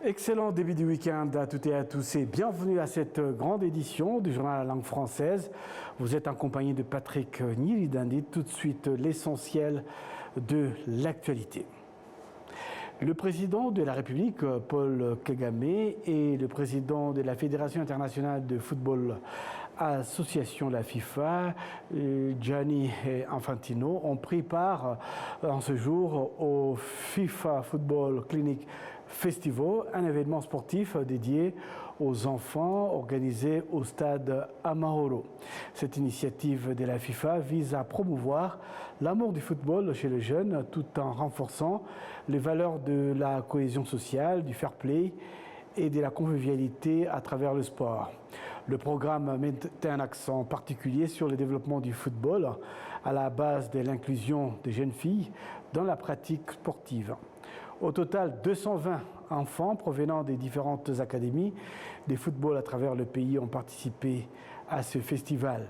Excellent début du week-end à toutes et à tous et bienvenue à cette grande édition du journal à la langue française. Vous êtes en compagnie de Patrick Nyridandi. Tout de suite l'essentiel de l'actualité. Le président de la République, Paul Kagame, et le président de la Fédération internationale de football association la FIFA, Gianni Infantino, ont pris part en ce jour au FIFA Football Clinic Festival, un événement sportif dédié aux enfants organisé au stade Amahoro. Cette initiative de la FIFA vise à promouvoir l'amour du football chez les jeunes tout en renforçant les valeurs de la cohésion sociale, du fair play et de la convivialité à travers le sport. Le programme met un accent particulier sur le développement du football à la base de l'inclusion des jeunes filles dans la pratique sportive. Au total, 220 enfants provenant des différentes académies de football à travers le pays ont participé à ce festival.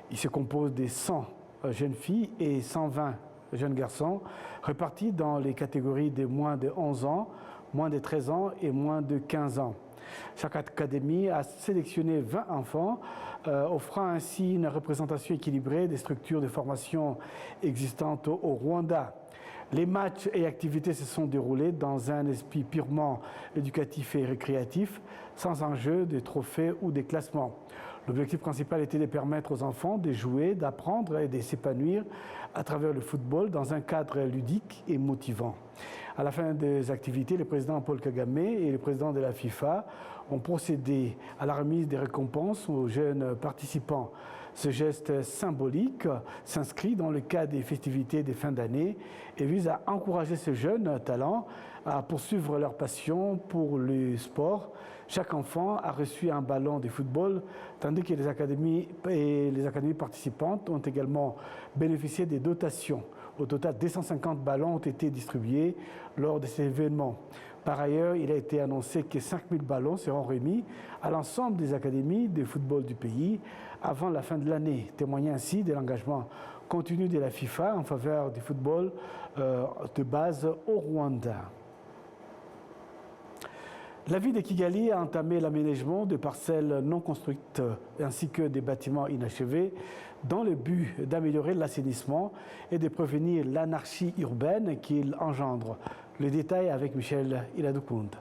Il se compose de 100 jeunes filles et 120 jeunes garçons répartis dans les catégories de moins de 11 ans, moins de 13 ans et moins de 15 ans. Chaque académie a sélectionné 20 enfants, offrant ainsi une représentation équilibrée des structures de formation existantes au Rwanda. Les matchs et activités se sont déroulés dans un esprit purement éducatif et récréatif, sans enjeu de trophées ou de classements. L'objectif principal était de permettre aux enfants de jouer, d'apprendre et de s'épanouir à travers le football dans un cadre ludique et motivant. À la fin des activités, le président Paul Kagame et le président de la FIFA ont procédé à la remise des récompenses aux jeunes participants. Ce geste symbolique s'inscrit dans le cadre des festivités de fin d'année et vise à encourager ces jeunes talents à poursuivre leur passion pour le sport. Chaque enfant a reçu un ballon de football, tandis que les académies participantes ont également bénéficié des dotations. Au total, 250 ballons ont été distribués lors de ces événements. Par ailleurs, il a été annoncé que 5000 ballons seront remis à l'ensemble des académies de football du pays avant la fin de l'année, témoignant ainsi de l'engagement continu de la FIFA en faveur du football de base au Rwanda. La ville de Kigali a entamé l'aménagement de parcelles non construites ainsi que des bâtiments inachevés dans le but d'améliorer l'assainissement et de prévenir l'anarchie urbaine qu'il engendre. Le détail avec Michel Iladoukound.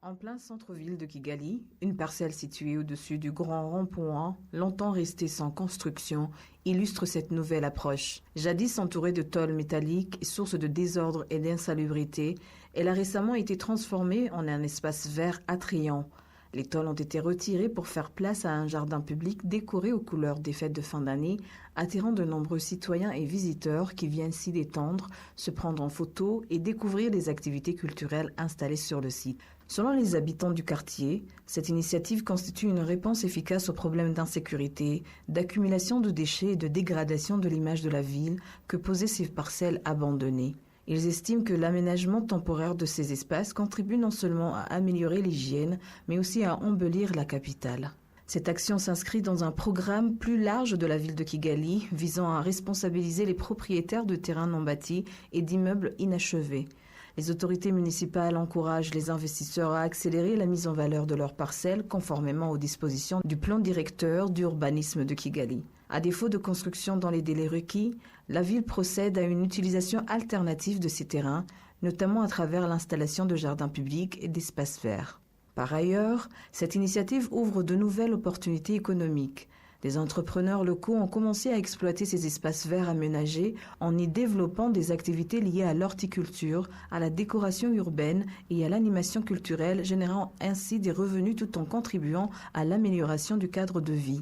En plein centre-ville de Kigali, une parcelle située au-dessus du grand rond-point, longtemps restée sans construction, illustre cette nouvelle approche. Jadis entourée de tôles métalliques et source de désordre et d'insalubrité, elle a récemment été transformée en un espace vert attrayant. Les tôles ont été retirées pour faire place à un jardin public décoré aux couleurs des fêtes de fin d'année, attirant de nombreux citoyens et visiteurs qui viennent s'y détendre, se prendre en photo et découvrir les activités culturelles installées sur le site. Selon les habitants du quartier, cette initiative constitue une réponse efficace aux problèmes d'insécurité, d'accumulation de déchets et de dégradation de l'image de la ville que posaient ces parcelles abandonnées. Ils estiment que l'aménagement temporaire de ces espaces contribue non seulement à améliorer l'hygiène, mais aussi à embellir la capitale. Cette action s'inscrit dans un programme plus large de la ville de Kigali, visant à responsabiliser les propriétaires de terrains non bâtis et d'immeubles inachevés. Les autorités municipales encouragent les investisseurs à accélérer la mise en valeur de leurs parcelles conformément aux dispositions du plan directeur d'urbanisme de Kigali. À défaut de construction dans les délais requis, la ville procède à une utilisation alternative de ces terrains, notamment à travers l'installation de jardins publics et d'espaces verts. Par ailleurs, cette initiative ouvre de nouvelles opportunités économiques. Des entrepreneurs locaux ont commencé à exploiter ces espaces verts aménagés en y développant des activités liées à l'horticulture, à la décoration urbaine et à l'animation culturelle, générant ainsi des revenus tout en contribuant à l'amélioration du cadre de vie.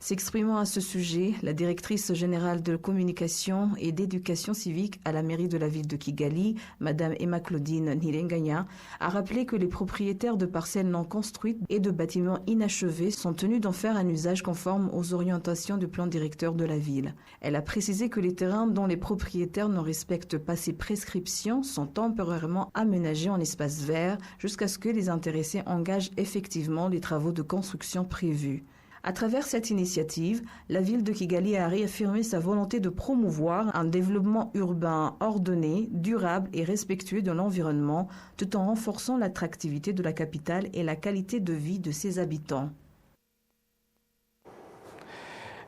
S'exprimant à ce sujet, la directrice générale de communication et d'éducation civique à la mairie de la ville de Kigali, Madame Emma Claudine Nirenganya, a rappelé que les propriétaires de parcelles non construites et de bâtiments inachevés sont tenus d'en faire un usage conforme aux orientations du plan directeur de la ville. Elle a précisé que les terrains dont les propriétaires ne respectent pas ces prescriptions sont temporairement aménagés en espaces verts jusqu'à ce que les intéressés engagent effectivement les travaux de construction prévus. À travers cette initiative, la ville de Kigali a réaffirmé sa volonté de promouvoir un développement urbain ordonné, durable et respectueux de l'environnement, tout en renforçant l'attractivité de la capitale et la qualité de vie de ses habitants.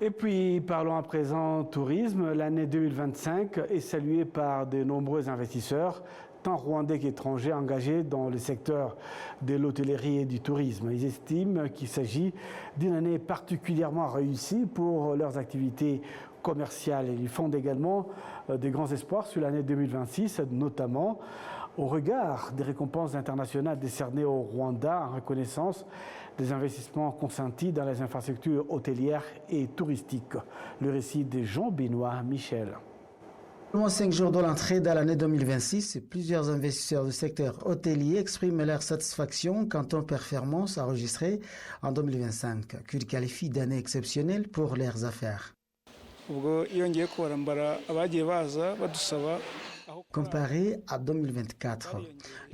Et puis, parlons à présent tourisme. L'année 2025 est saluée par de nombreux investisseurs, tant rwandais qu'étrangers, engagés dans le secteur de l'hôtellerie et du tourisme. Ils estiment qu'il s'agit d'une année particulièrement réussie pour leurs activités commerciales. Ils fondent également de grands espoirs sur l'année 2026, notamment au regard des récompenses internationales décernées au Rwanda en reconnaissance des investissements consentis dans les infrastructures hôtelières et touristiques. Le récit de Jean-Benoît Michel. Seulement 5 jours de l'entrée dans l'année 2026, plusieurs investisseurs du secteur hôtelier expriment leur satisfaction quant aux performances enregistrées en 2025, qu'ils qualifient d'année exceptionnelle pour leurs affaires. Comparé à 2024,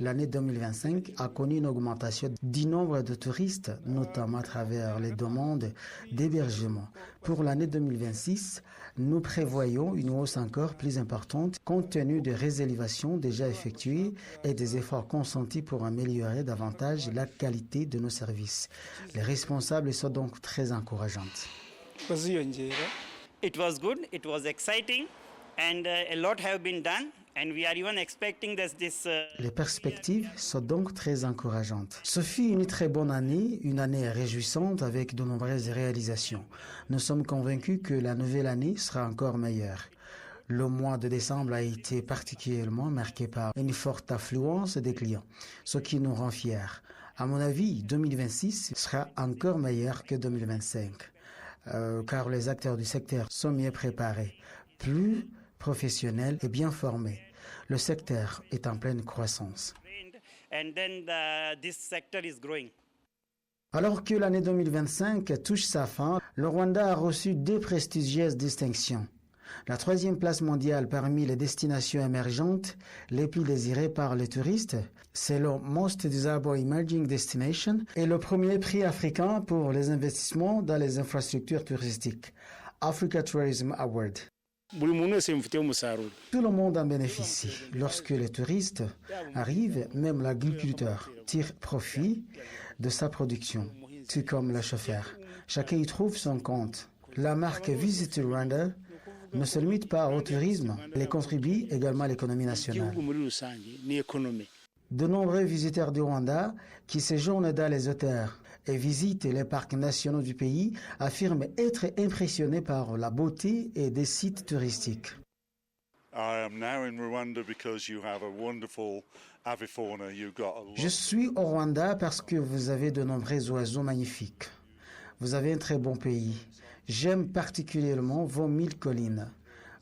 l'année 2025 a connu une augmentation du nombre de touristes, notamment à travers les demandes d'hébergement. Pour l'année 2026, nous prévoyons une hausse encore plus importante compte tenu des réservations déjà effectuées et des efforts consentis pour améliorer davantage la qualité de nos services. Les responsables sont donc très encourageants. It was good, it was exciting, and a lot have been done. And we are even expecting this. Les perspectives sont donc très encourageantes. Ce fut une très bonne année, une année réjouissante avec de nombreuses réalisations. Nous sommes convaincus que la nouvelle année sera encore meilleure. Le mois de décembre a été particulièrement marqué par une forte affluence des clients, ce qui nous rend fiers. À mon avis, 2026 sera encore meilleur que 2025, car les acteurs du secteur sont mieux préparés, plus professionnels et bien formés. Le secteur est en pleine croissance. Alors que l'année 2025 touche sa fin, le Rwanda a reçu deux prestigieuses distinctions. La 3e place mondiale parmi les destinations émergentes les plus désirées par les touristes, c'est le Most Desirable Emerging Destination, et le premier prix africain pour les investissements dans les infrastructures touristiques, Africa Tourism Award. Tout le monde en bénéficie. Lorsque les touristes arrivent, même l'agriculteur tire profit de sa production, tout comme le chauffeur. Chacun y trouve son compte. La marque Visit Rwanda ne se limite pas au tourisme, elle contribue également à l'économie nationale. De nombreux visiteurs du Rwanda qui séjournent dans les hôtels et visitent les parcs nationaux du pays affirment être impressionnés par la beauté et des sites touristiques. Je suis au Rwanda parce que vous avez de nombreux oiseaux magnifiques. Vous avez un très bon pays. J'aime particulièrement vos 1000 collines,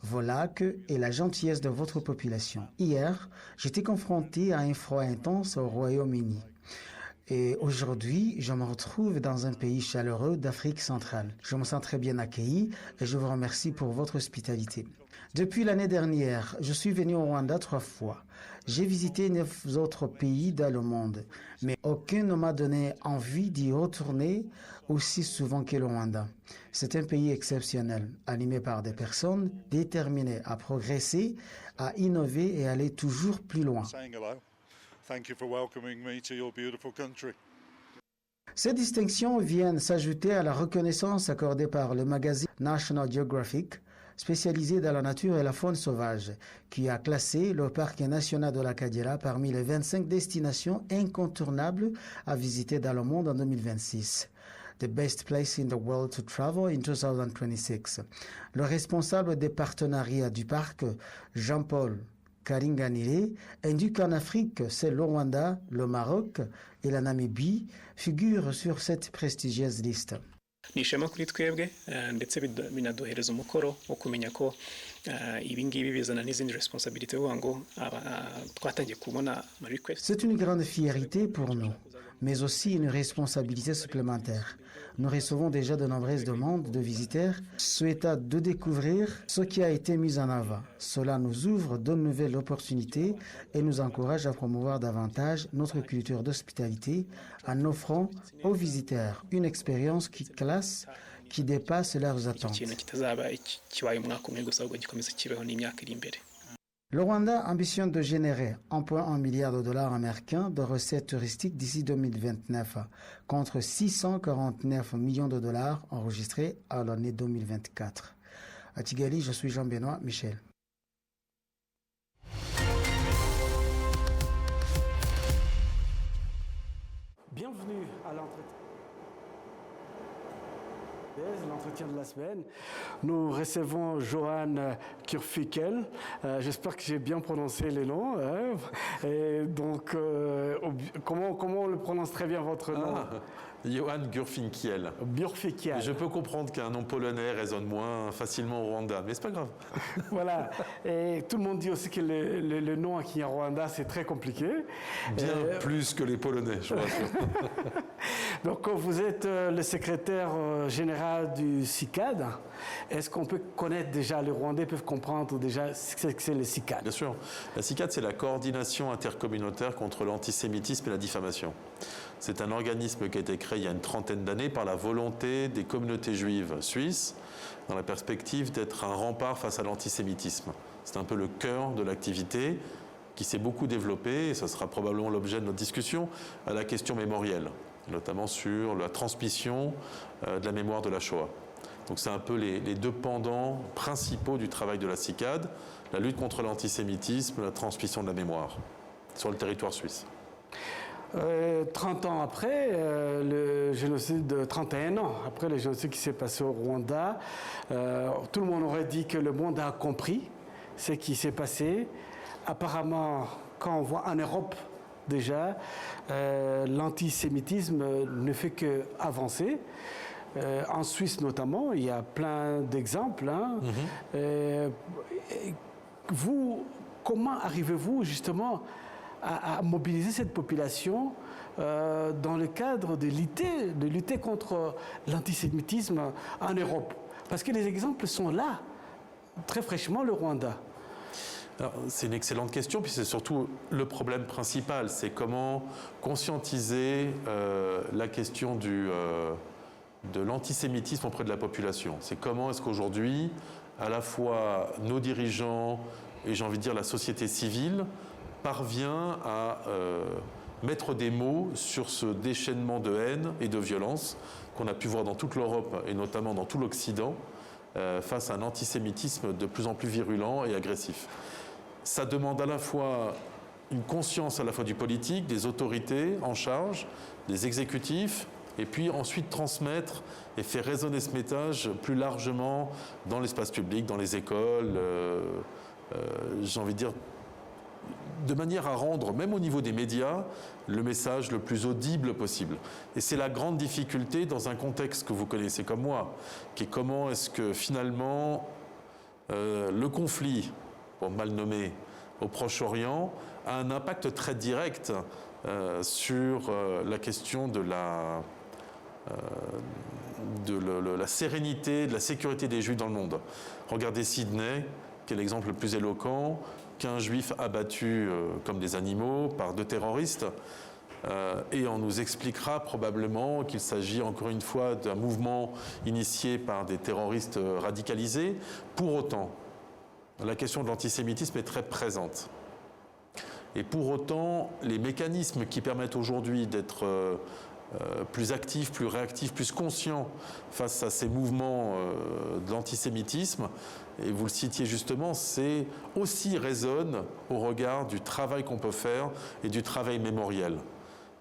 vos lacs et la gentillesse de votre population. Hier, j'étais confronté à un froid intense au Royaume-Uni. Et aujourd'hui, je me retrouve dans un pays chaleureux d'Afrique centrale. Je me sens très bien accueilli et je vous remercie pour votre hospitalité. Depuis l'année dernière, je suis venu au Rwanda 3 fois. J'ai visité 9 autres pays dans le monde, mais aucun ne m'a donné envie d'y retourner aussi souvent que le Rwanda. C'est un pays exceptionnel, animé par des personnes déterminées à progresser, à innover et aller toujours plus loin. Thank you for welcoming me to your beautiful country. Ces distinctions viennent s'ajouter à la reconnaissance accordée par le magazine National Geographic, spécialisé dans la nature et la faune sauvage, qui a classé le parc national de la Kagera parmi les 25 destinations incontournables à visiter dans le monde en 2026. The best place in the world to travel in 2026. Le responsable des partenariats du parc, Jean-Paul Karinganire, indique qu'en Afrique, c'est le Rwanda, le Maroc et la Namibie figurent sur cette prestigieuse liste. Ni ishema kuri twebwe ndetse binaduhereza umukoro wo kumenya ko ibi ngibi bizana n'izindi responsabilités ngo twatangiye kubona ama request. C'est une grande fierté pour nous. mais aussi une responsabilité supplémentaire. Nous recevons déjà de nombreuses demandes de visiteurs souhaitant de découvrir ce qui a été mis en avant. Cela nous ouvre de nouvelles opportunités et nous encourage à promouvoir davantage notre culture d'hospitalité en offrant aux visiteurs une expérience qui classe, qui dépasse leurs attentes. Le Rwanda ambitionne de générer 1,1 milliard de dollars américains de recettes touristiques d'ici 2029, contre 649 millions de dollars enregistrés à l'année 2024. À Kigali, je suis Jean-Benoît Michel. Bienvenue à l'entretien de la semaine. Nous recevons Johan Kurfikel. J'espère que j'ai bien prononcé les noms. Hein. Et donc, comment on le prononce très bien votre nom? Johan Gurfinkiel. Gurfinkiel. Je peux comprendre qu'un nom polonais résonne moins facilement au Rwanda, mais c'est pas grave. Voilà. Et tout le monde dit aussi que le nom qui est en Rwanda, c'est très compliqué. Bien plus que les Polonais, je vous rassure. Donc, vous êtes le secrétaire général du CICAD. Est-ce qu'on peut connaître déjà, les Rwandais peuvent comprendre déjà ce que c'est le CICAD? Bien sûr. La CICAD, c'est la coordination intercommunautaire contre l'antisémitisme et la diffamation. C'est un organisme qui a été créé il y a une trentaine d'années par la volonté des communautés juives suisses, dans la perspective d'être un rempart face à l'antisémitisme. C'est un peu le cœur de l'activité qui s'est beaucoup développée, et ça sera probablement l'objet de notre discussion, à la question mémorielle, notamment sur la transmission de la mémoire de la Shoah. Donc c'est un peu les deux pendants principaux du travail de la CICAD, la lutte contre l'antisémitisme, la transmission de la mémoire sur le territoire suisse. 30 ans après, le génocide, 31 ans après le génocide qui s'est passé au Rwanda, tout le monde aurait dit que le monde a compris ce qui s'est passé. Apparemment, quand on voit en Europe déjà, l'antisémitisme ne fait qu'avancer. En Suisse notamment, il y a plein d'exemples. Hein. Vous, comment arrivez-vous justement à mobiliser cette population dans le cadre de lutter contre l'antisémitisme en Europe? Parce que les exemples sont là, très fraîchement, le Rwanda. C'est une excellente question, puis c'est surtout le problème principal, c'est comment conscientiser la question de l'antisémitisme auprès de la population. C'est comment est-ce qu'aujourd'hui, à la fois nos dirigeants et j'ai envie de dire la société civile, parvient à mettre des mots sur ce déchaînement de haine et de violence qu'on a pu voir dans toute l'Europe et notamment dans tout l'Occident face à un antisémitisme de plus en plus virulent et agressif. Ça demande à la fois une conscience à la fois du politique, des autorités en charge, des exécutifs, et puis ensuite transmettre et faire résonner ce message plus largement dans l'espace public, dans les écoles, j'ai envie de dire, de manière à rendre, même au niveau des médias, le message le plus audible possible. Et c'est la grande difficulté dans un contexte que vous connaissez comme moi, qui est comment est-ce que finalement le conflit, pour mal nommer, au Proche-Orient, a un impact très direct sur la question de la sérénité, de la sécurité des Juifs dans le monde. Regardez Sydney, qui est l'exemple le plus éloquent, qu'un Juif abattu comme des animaux par deux terroristes, et on nous expliquera probablement qu'il s'agit encore une fois d'un mouvement initié par des terroristes radicalisés. Pour autant, la question de l'antisémitisme est très présente. Et pour autant, les mécanismes qui permettent aujourd'hui d'être plus actifs, plus réactifs, plus conscients face à ces mouvements de l'antisémitisme, et vous le citiez justement, c'est aussi résonne au regard du travail qu'on peut faire et du travail mémoriel.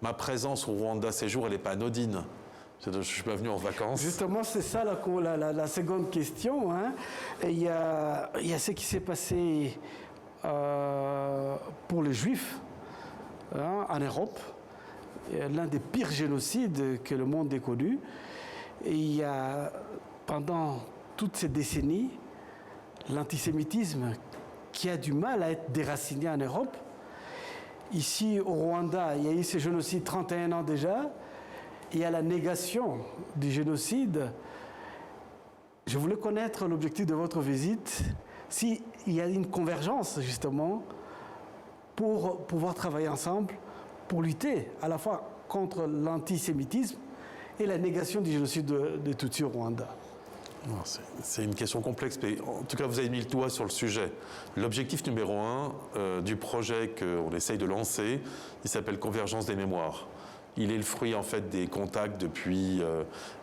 Ma présence au Rwanda ces jours, elle n'est pas anodine. Je ne suis pas venu en vacances. Justement, c'est ça la seconde question. Hein. Il y a ce qui s'est passé pour les Juifs hein, en Europe. L'un des pires génocides que le monde ait connu. Et il y a, pendant toutes ces décennies, l'antisémitisme qui a du mal à être déraciné en Europe. ici au Rwanda, il y a eu ce génocide 31 ans déjà. Il y a la négation du génocide. Je voulais connaître l'objectif de votre visite, s'il y a une convergence justement pour pouvoir travailler ensemble, pour lutter à la fois contre l'antisémitisme et la négation du génocide de Tutsis au Rwanda. C'est une question complexe, mais en tout cas, vous avez mis le doigt sur le sujet. L'objectif numéro 1 du projet qu'on essaye de lancer, il s'appelle Convergence des mémoires. Il est le fruit en fait des contacts depuis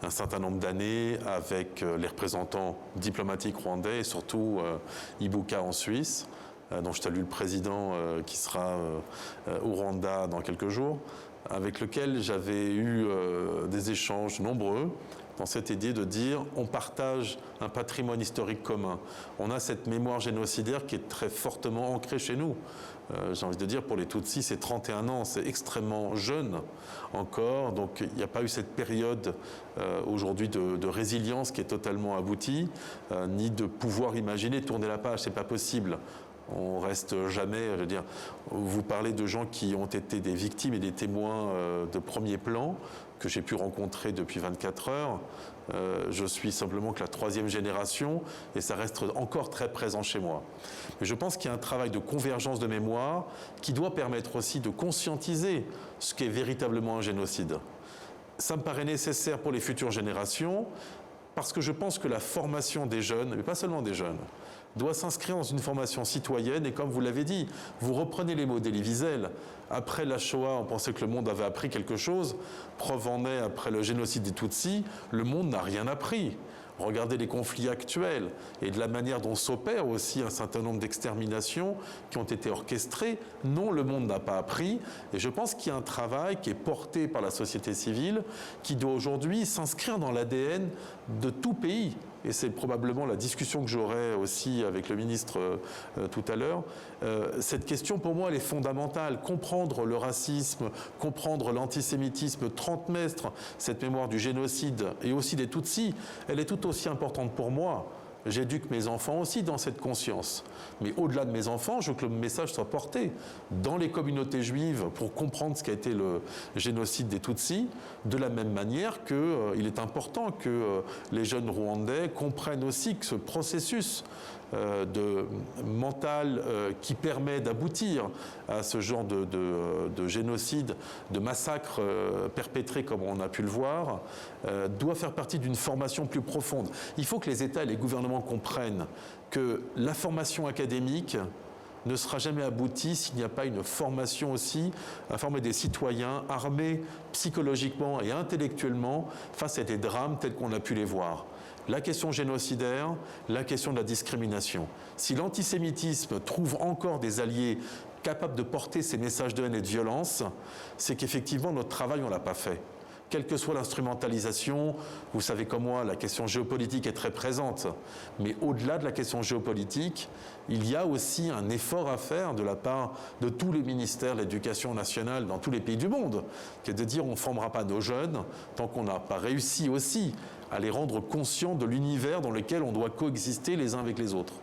un certain nombre d'années avec les représentants diplomatiques rwandais et surtout Ibuka en Suisse, dont je salue le président qui sera au Rwanda dans quelques jours, avec lequel j'avais eu des échanges nombreux dans cette idée de dire on partage un patrimoine historique commun. On a cette mémoire génocidaire qui est très fortement ancrée chez nous. J'ai envie de dire, pour les Tutsis, c'est 31 ans, c'est extrêmement jeune encore, donc il n'y a pas eu cette période aujourd'hui de résilience qui est totalement aboutie, ni de pouvoir imaginer tourner la page, c'est pas possible. On reste jamais, je veux dire, vous parlez de gens qui ont été des victimes et des témoins de premier plan, que j'ai pu rencontrer depuis 24 heures. Je suis simplement que la 3e génération et ça reste encore très présent chez moi. Mais je pense qu'il y a un travail de convergence de mémoire qui doit permettre aussi de conscientiser ce qu'est véritablement un génocide. Ça me paraît nécessaire pour les futures générations parce que je pense que la formation des jeunes, mais pas seulement des jeunes, doit s'inscrire dans une formation citoyenne et comme vous l'avez dit, vous reprenez les mots d'Elie Wiesel. Après la Shoah, on pensait que le monde avait appris quelque chose. Preuve en est, après le génocide des Tutsis, le monde n'a rien appris. Regardez les conflits actuels et de la manière dont s'opèrent aussi un certain nombre d'exterminations qui ont été orchestrées. Non, le monde n'a pas appris. Et je pense qu'il y a un travail qui est porté par la société civile qui doit aujourd'hui s'inscrire dans l'ADN de tout pays. Et c'est probablement la discussion que j'aurai aussi avec le ministre tout à l'heure. Cette question, pour moi, elle est fondamentale. Comprendre le racisme, comprendre l'antisémitisme, transmettre cette mémoire du génocide et aussi des Tutsis, elle est tout aussi importante pour moi. J'éduque mes enfants aussi dans cette conscience. Mais au-delà de mes enfants, je veux que le message soit porté dans les communautés juives pour comprendre ce qu'a été le génocide des Tutsis, de la même manière qu'il est important que les jeunes Rwandais comprennent aussi que ce processus mental qui permet d'aboutir à ce genre de génocide, de massacre perpétré comme on a pu le voir, doit faire partie d'une formation plus profonde. Il faut que les États et les gouvernements comprennent que la formation académique ne sera jamais aboutie s'il n'y a pas une formation aussi à former des citoyens armés psychologiquement et intellectuellement face à des drames tels qu'on a pu les voir. La question génocidaire, la question de la discrimination. Si l'antisémitisme trouve encore des alliés capables de porter ces messages de haine et de violence, c'est qu'effectivement notre travail, on ne l'a pas fait. Quelle que soit l'instrumentalisation, vous savez comme moi, la question géopolitique est très présente. Mais au-delà de la question géopolitique, il y a aussi un effort à faire de la part de tous les ministères de l'éducation nationale dans tous les pays du monde, qui est de dire on ne formera pas nos jeunes tant qu'on n'a pas réussi aussi à les rendre conscients de l'univers dans lequel on doit coexister les uns avec les autres.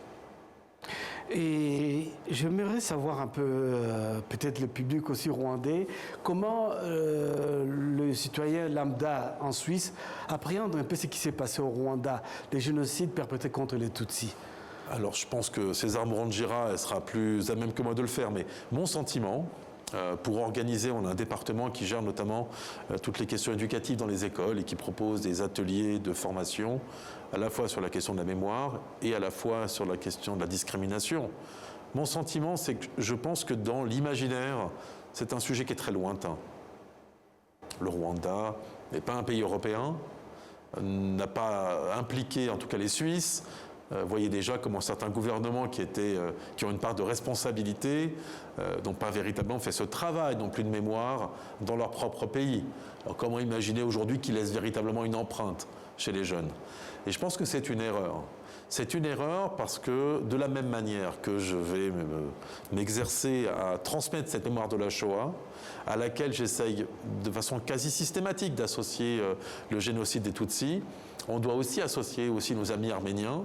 Et j'aimerais savoir un peu, peut-être le public aussi rwandais, comment le citoyen lambda en Suisse appréhende un peu ce qui s'est passé au Rwanda, les génocides perpétrés contre les Tutsis. Alors je pense que César Morangira sera plus à même que moi de le faire, mais mon sentiment, pour organiser, on a un département qui gère notamment toutes les questions éducatives dans les écoles et qui propose des ateliers de formation à la fois sur la question de la mémoire et à la fois sur la question de la discrimination. Mon sentiment, c'est que je pense que dans l'imaginaire, c'est un sujet qui est très lointain. Le Rwanda n'est pas un pays européen, n'a pas impliqué en tout cas les Suisses. Voyez déjà comment certains gouvernements qui ont une part de responsabilité n'ont pas véritablement fait ce travail non plus de mémoire dans leur propre pays. Alors comment imaginer aujourd'hui qu'ils laissent véritablement une empreinte chez les jeunes? Et je pense que c'est une erreur. C'est une erreur parce que de la même manière que je vais m'exercer à transmettre cette mémoire de la Shoah, à laquelle j'essaye de façon quasi systématique d'associer le génocide des Tutsis, on doit aussi associer aussi nos amis arméniens,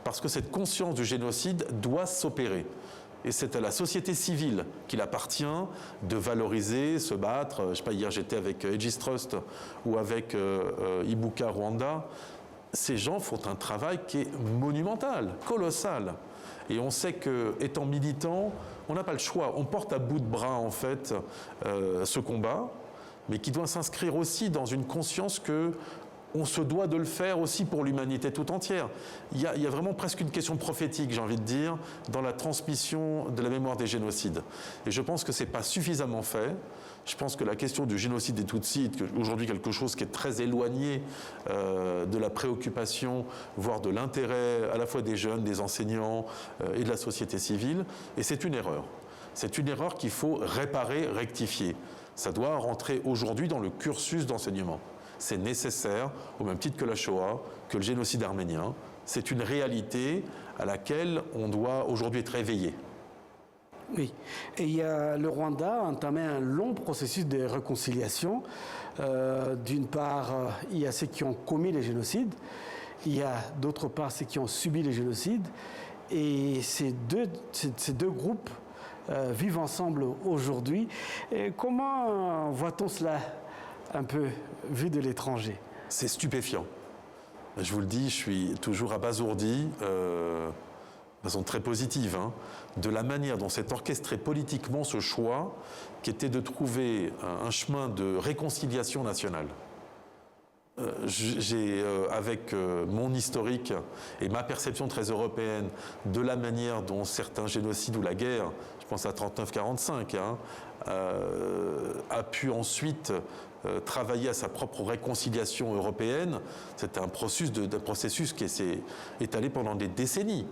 parce que cette conscience du génocide doit s'opérer. Et c'est à la société civile qu'il appartient de valoriser, se battre. Je ne sais pas, hier j'étais avec Aegis Trust ou avec Ibuka Rwanda. Ces gens font un travail qui est monumental, colossal. Et on sait qu'étant militant, on n'a pas le choix. On porte à bout de bras, en fait, ce combat, mais qui doit s'inscrire aussi dans une conscience qu'on se doit de le faire aussi pour l'humanité tout entière. Il y a vraiment presque une question prophétique, j'ai envie de dire, dans la transmission de la mémoire des génocides. Et je pense que ce n'est pas suffisamment fait. Je pense que la question du génocide des Tutsis est aujourd'hui quelque chose qui est très éloigné de la préoccupation, voire de l'intérêt à la fois des jeunes, des enseignants et de la société civile. Et c'est une erreur. C'est une erreur qu'il faut réparer, rectifier. Ça doit rentrer aujourd'hui dans le cursus d'enseignement. C'est nécessaire, au même titre que la Shoah, que le génocide arménien. C'est une réalité à laquelle on doit aujourd'hui être éveillé. Oui, et le Rwanda a entamé un long processus de réconciliation. D'une part, il y a ceux qui ont commis les génocides, il y a d'autre part ceux qui ont subi les génocides, et ces deux groupes vivent ensemble aujourd'hui. Et comment voit-on cela un peu vu de l'étranger? C'est stupéfiant. Je vous le dis, je suis toujours abasourdi. De façon très positive, de la manière dont s'est orchestré politiquement ce choix qui était de trouver un chemin de réconciliation nationale. J'ai, avec mon historique et ma perception très européenne de la manière dont certains génocides ou la guerre, je pense à 39-45, a pu ensuite travailler à sa propre réconciliation européenne, c'est un processus qui s'est étalé pendant des décennies.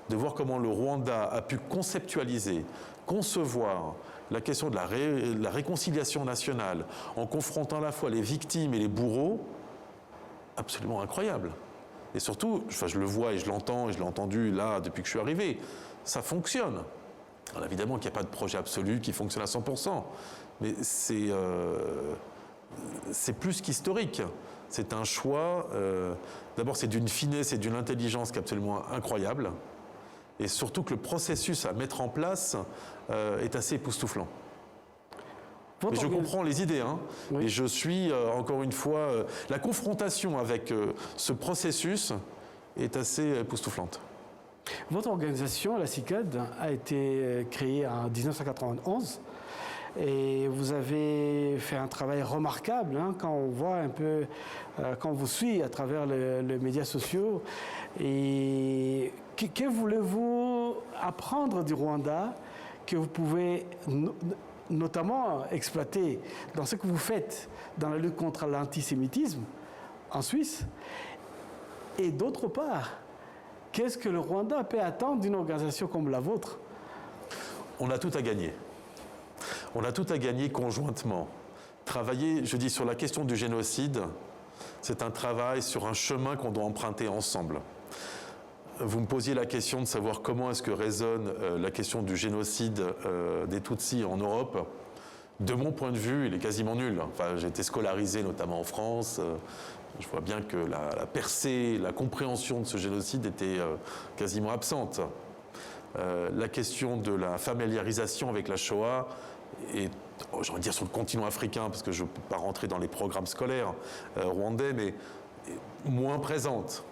De voir comment le Rwanda a pu conceptualiser, concevoir la question de la réconciliation nationale en confrontant à la fois les victimes et les bourreaux, absolument incroyable. Et surtout, je le vois et je l'entends et je l'ai entendu là depuis que je suis arrivé, ça fonctionne. Alors évidemment qu'il n'y a pas de projet absolu qui fonctionne à 100%, mais c'est plus qu'historique. C'est un choix, d'abord c'est d'une finesse et d'une intelligence qui est absolument incroyable. Et surtout que le processus à mettre en place est assez époustouflant. Mais je comprends les idées, oui. Et je suis, encore une fois, la confrontation avec ce processus est assez époustouflante. Votre organisation, la CICAD, a été créée en 1991 et vous avez fait un travail remarquable quand on voit un peu, quand on vous suit à travers les médias sociaux. Et que voulez-vous apprendre du Rwanda que vous pouvez notamment exploiter dans ce que vous faites dans la lutte contre l'antisémitisme en Suisse? Et d'autre part, qu'est-ce que le Rwanda peut attendre d'une organisation comme la vôtre? On a tout à gagner. On a tout à gagner conjointement. Travailler, je dis, sur la question du génocide, c'est un travail sur un chemin qu'on doit emprunter ensemble. Vous me posiez la question de savoir comment est-ce que résonne la question du génocide des Tutsis en Europe. De mon point de vue, il est quasiment nul. Enfin, j'ai été scolarisé notamment en France. Je vois bien que la percée, la compréhension de ce génocide était quasiment absente. La question de la familiarisation avec la Shoah est, j'ai envie de dire, sur le continent africain, parce que je ne peux pas rentrer dans les programmes scolaires rwandais, mais moins présente.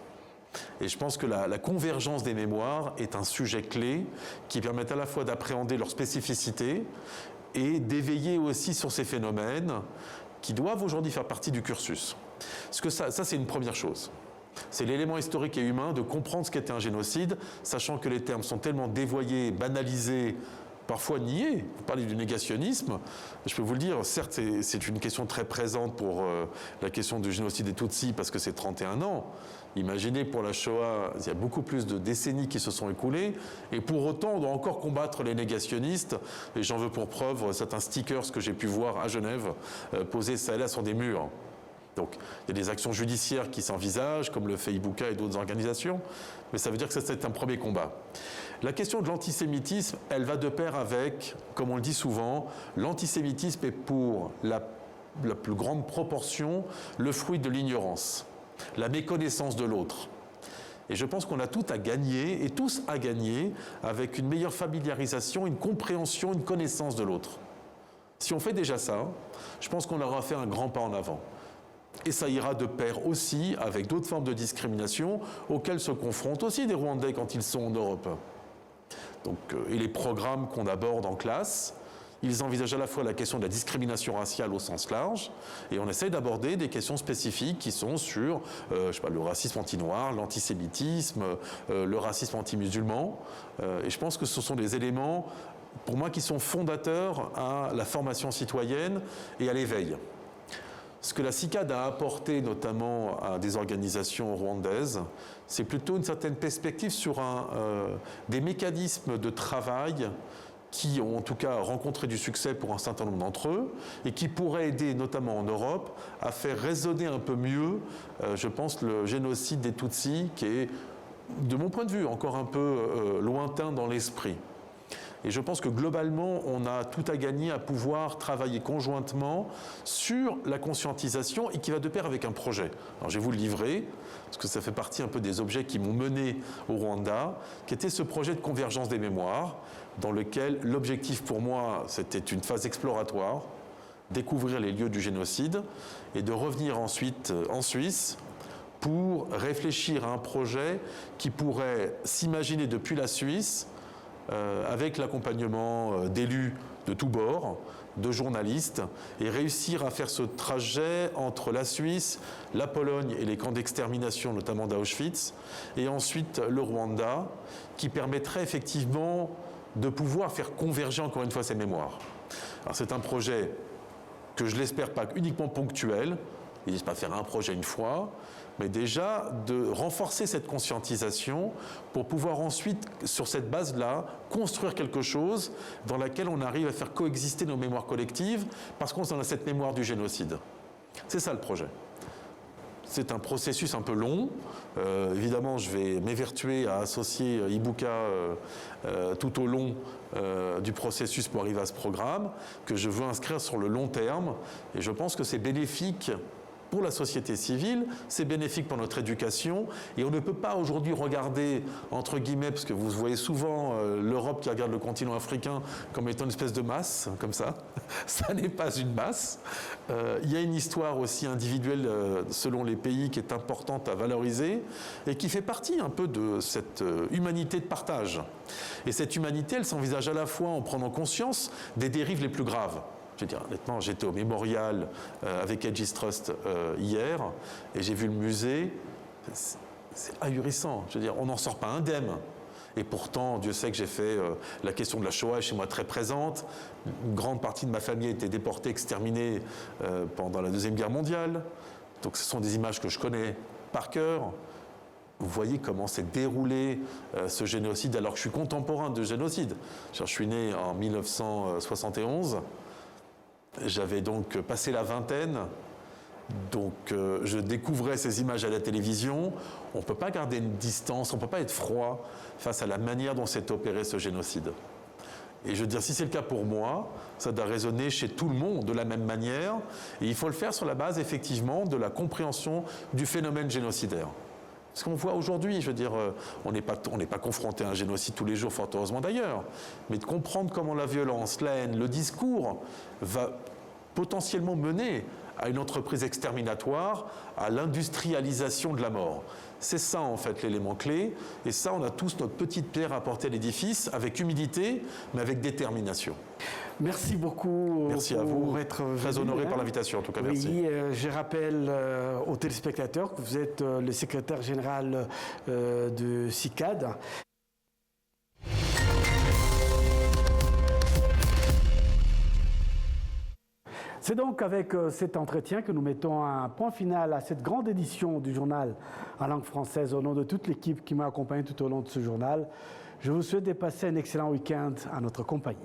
Et je pense que la convergence des mémoires est un sujet clé qui permet à la fois d'appréhender leur spécificité et d'éveiller aussi sur ces phénomènes qui doivent aujourd'hui faire partie du cursus. Parce que ça c'est une première chose. C'est l'élément historique et humain de comprendre ce qu'était un génocide, sachant que les termes sont tellement dévoyés, banalisés, parfois niés. Vous parlez du négationnisme, je peux vous le dire, certes c'est une question très présente pour la question du génocide des Tutsis parce que c'est 31 ans. Imaginez pour la Shoah, il y a beaucoup plus de décennies qui se sont écoulées et pour autant on doit encore combattre les négationnistes et j'en veux pour preuve certains stickers que j'ai pu voir à Genève posés ça et là sur des murs. Donc il y a des actions judiciaires qui s'envisagent comme le fait Ibuka et d'autres organisations, mais ça veut dire que c'est un premier combat. La question de l'antisémitisme, elle va de pair avec, comme on le dit souvent, l'antisémitisme est pour la plus grande proportion le fruit de l'ignorance, la méconnaissance de l'autre. Et je pense qu'on a tout à gagner, et tous à gagner, avec une meilleure familiarisation, une compréhension, une connaissance de l'autre. Si on fait déjà ça, je pense qu'on aura fait un grand pas en avant. Et ça ira de pair aussi avec d'autres formes de discrimination auxquelles se confrontent aussi des Rwandais quand ils sont en Europe. Donc, et les programmes qu'on aborde en classe, ils envisagent à la fois la question de la discrimination raciale au sens large, et on essaie d'aborder des questions spécifiques qui sont sur le racisme anti-noir, l'antisémitisme, le racisme anti-musulman. Et je pense que ce sont des éléments, pour moi, qui sont fondateurs à la formation citoyenne et à l'éveil. Ce que la CICAD a apporté notamment à des organisations rwandaises, c'est plutôt une certaine perspective sur des mécanismes de travail qui ont en tout cas rencontré du succès pour un certain nombre d'entre eux et qui pourraient aider, notamment en Europe, à faire résonner un peu mieux, je pense, le génocide des Tutsis, qui est, de mon point de vue, encore un peu lointain dans l'esprit. Et je pense que globalement, on a tout à gagner à pouvoir travailler conjointement sur la conscientisation et qui va de pair avec un projet. Alors je vais vous le livrer, parce que ça fait partie un peu des objets qui m'ont mené au Rwanda, qui était ce projet de convergence des mémoires, dans lequel l'objectif pour moi, c'était une phase exploratoire, découvrir les lieux du génocide, et de revenir ensuite en Suisse pour réfléchir à un projet qui pourrait s'imaginer depuis la Suisse, avec l'accompagnement d'élus de tous bords, de journalistes, et réussir à faire ce trajet entre la Suisse, la Pologne et les camps d'extermination, notamment d'Auschwitz, et ensuite le Rwanda, qui permettrait effectivement de pouvoir faire converger encore une fois ces mémoires. Alors c'est un projet que je l'espère pas uniquement ponctuel, il ne faut pas faire un projet une fois, mais déjà de renforcer cette conscientisation pour pouvoir ensuite, sur cette base-là, construire quelque chose dans laquelle on arrive à faire coexister nos mémoires collectives parce qu'on a cette mémoire du génocide. C'est ça le projet. C'est un processus un peu long. Évidemment, je vais m'évertuer à associer Ibuka tout au long du processus pour arriver à ce programme, que je veux inscrire sur le long terme. Et je pense que c'est bénéfique pour la société civile, c'est bénéfique pour notre éducation, et on ne peut pas aujourd'hui regarder, entre guillemets, parce que vous voyez souvent l'Europe qui regarde le continent africain comme étant une espèce de masse, comme ça. Ça n'est pas une masse. Il y a une histoire aussi individuelle selon les pays qui est importante à valoriser, et qui fait partie un peu de cette humanité de partage. Et cette humanité, elle s'envisage à la fois en prenant conscience des dérives les plus graves. Je veux dire, honnêtement, j'étais au mémorial avec Aegis Trust hier et j'ai vu le musée. C'est ahurissant. Je veux dire, on n'en sort pas indemne. Et pourtant, Dieu sait que j'ai fait la question de la Shoah chez moi très présente. Une grande partie de ma famille a été déportée, exterminée pendant la Deuxième Guerre mondiale. Donc ce sont des images que je connais par cœur. Vous voyez comment s'est déroulé ce génocide alors que je suis contemporain de génocide. Je suis né en 1971. J'avais donc passé la vingtaine, donc je découvrais ces images à la télévision. On ne peut pas garder une distance, on ne peut pas être froid face à la manière dont s'est opéré ce génocide. Et je veux dire, si c'est le cas pour moi, ça doit résonner chez tout le monde de la même manière. Et il faut le faire sur la base, effectivement, de la compréhension du phénomène génocidaire. Ce qu'on voit aujourd'hui, je veux dire, on n'est pas confronté à un génocide tous les jours, fort heureusement d'ailleurs, mais de comprendre comment la violence, la haine, le discours va potentiellement mener à une entreprise exterminatoire, à l'industrialisation de la mort. C'est ça en fait l'élément clé, et ça on a tous notre petite pierre à apporter à l'édifice, avec humilité, mais avec détermination. Merci beaucoup. Merci à vous. Très honoré par l'invitation en tout cas, merci. Oui, je rappelle aux téléspectateurs que vous êtes le secrétaire général de CICAD. C'est donc avec cet entretien que nous mettons un point final à cette grande édition du journal en langue française. Au nom de toute l'équipe qui m'a accompagné tout au long de ce journal, je vous souhaite de passer un excellent week-end à notre compagnie.